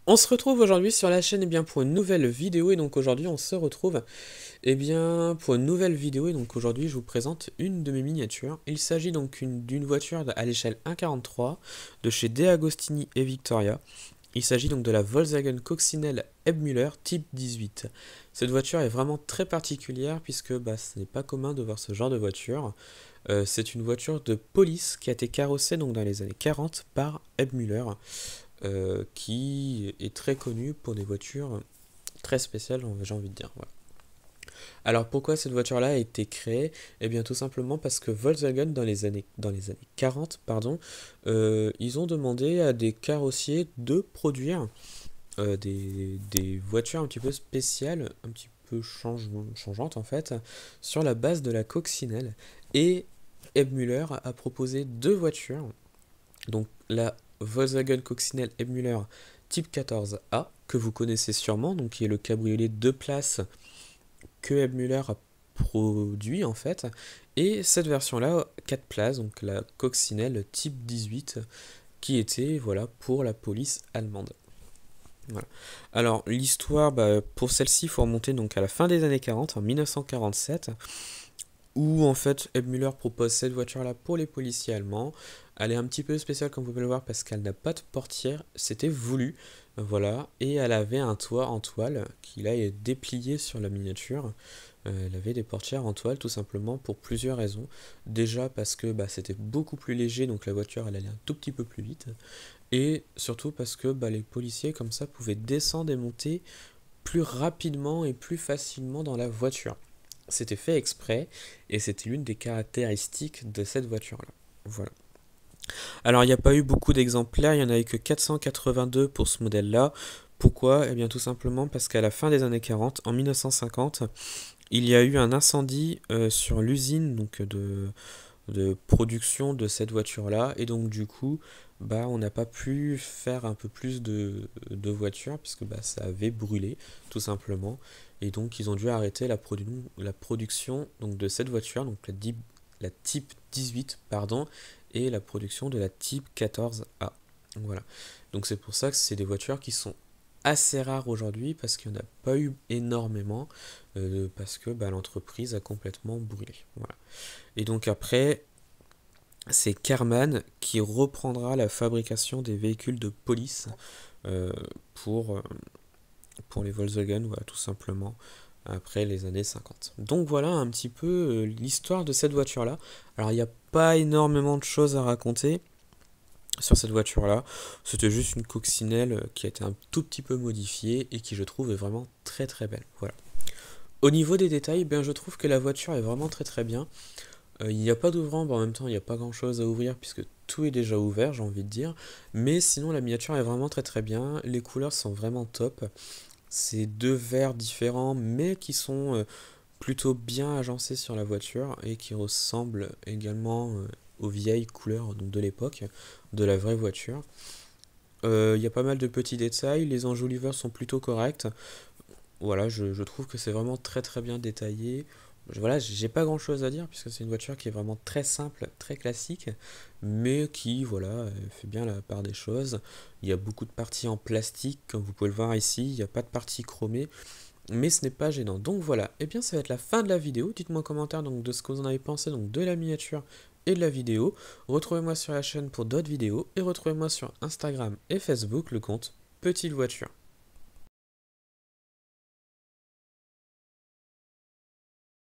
On se retrouve aujourd'hui sur la chaîne pour une nouvelle vidéo et donc aujourd'hui on se retrouve pour une nouvelle vidéo et donc aujourd'hui je vous présente une de mes miniatures. Il s'agit donc d'une voiture à l'échelle 1,43 de chez De Agostini et Victoria. Il s'agit donc de la Volkswagen Coccinelle Ebmüller Type 18. Cette voiture est vraiment très particulière puisque ce n'est pas commun de voir ce genre de voiture. C'est une voiture de police qui a été carrossée donc dans les années 40 par Ebmüller. Qui est très connu pour des voitures très spéciales, j'ai envie de dire. Voilà. Alors pourquoi cette voiture-là a été créée? Eh bien tout simplement parce que Volkswagen dans les années 40, ils ont demandé à des carrossiers de produire des voitures un petit peu spéciales, un petit peu changeantes en fait, sur la base de la coccinelle. Et Ebmüller a proposé deux voitures, donc la Volkswagen Coccinelle Ebmüller Type 14A, que vous connaissez sûrement, donc qui est le cabriolet 2 places que Ebmüller a produit en fait, et cette version-là, 4 places, donc la Coccinelle Type 18, qui était voilà, pour la police allemande. Voilà. Alors l'histoire, pour celle-ci, il faut remonter donc à la fin des années 40, en 1947, où en fait Ebmüller propose cette voiture-là pour les policiers allemands. Elle est un petit peu spéciale comme vous pouvez le voir parce qu'elle n'a pas de portière, c'était voulu, voilà, et elle avait un toit en toile qui là est déplié sur la miniature. Elle avait des portières en toile tout simplement pour plusieurs raisons. Déjà parce que c'était beaucoup plus léger, donc la voiture elle allait un tout petit peu plus vite, et surtout parce que les policiers comme ça pouvaient descendre et monter plus rapidement et plus facilement dans la voiture. C'était fait exprès et c'était l'une des caractéristiques de cette voiture-là. Voilà. Alors il n'y a pas eu beaucoup d'exemplaires, il n'y en avait que 482 pour ce modèle-là. Pourquoi? Eh bien tout simplement parce qu'à la fin des années 40, en 1950, il y a eu un incendie sur l'usine de production de cette voiture-là. Et donc du coup, on n'a pas pu faire un peu plus de voitures puisque ça avait brûlé tout simplement. Et donc ils ont dû arrêter la production donc, de cette voiture, donc la type 18, pardon, et la production de la type 14A. Voilà. Donc c'est pour ça que c'est des voitures qui sont assez rares aujourd'hui parce qu'il n'y en a pas eu énormément parce que l'entreprise a complètement brûlé. Voilà. Et donc après, c'est Karmann qui reprendra la fabrication des véhicules de police euh, pour, euh, pour les Volkswagen, voilà, tout simplement, après les années 50. Donc voilà un petit peu l'histoire de cette voiture-là. Alors il n'y a pas énormément de choses à raconter sur cette voiture-là. C'était juste une coccinelle qui a été un tout petit peu modifiée et qui je trouve est vraiment très très belle. Voilà. Au niveau des détails, je trouve que la voiture est vraiment très très bien. Il n'y a pas d'ouvrant, en même temps il n'y a pas grand chose à ouvrir puisque tout est déjà ouvert, j'ai envie de dire. Mais sinon la miniature est vraiment très très bien, les couleurs sont vraiment top. C'est deux verres différents mais qui sont plutôt bien agencés sur la voiture et qui ressemblent également aux vieilles couleurs donc, de l'époque de la vraie voiture. Il y a pas mal de petits détails, les enjoliveurs sont plutôt corrects. Voilà, je trouve que c'est vraiment très très bien détaillé. Voilà, j'ai pas grand chose à dire puisque c'est une voiture qui est vraiment très simple, très classique, mais qui, voilà, fait bien la part des choses. Il y a beaucoup de parties en plastique, comme vous pouvez le voir ici, il n'y a pas de partie chromée, mais ce n'est pas gênant. Donc voilà, et bien ça va être la fin de la vidéo. Dites-moi en commentaire donc, de ce que vous en avez pensé donc, de la miniature et de la vidéo. Retrouvez-moi sur la chaîne pour d'autres vidéos et retrouvez-moi sur Instagram et Facebook le compte Petite Voiture.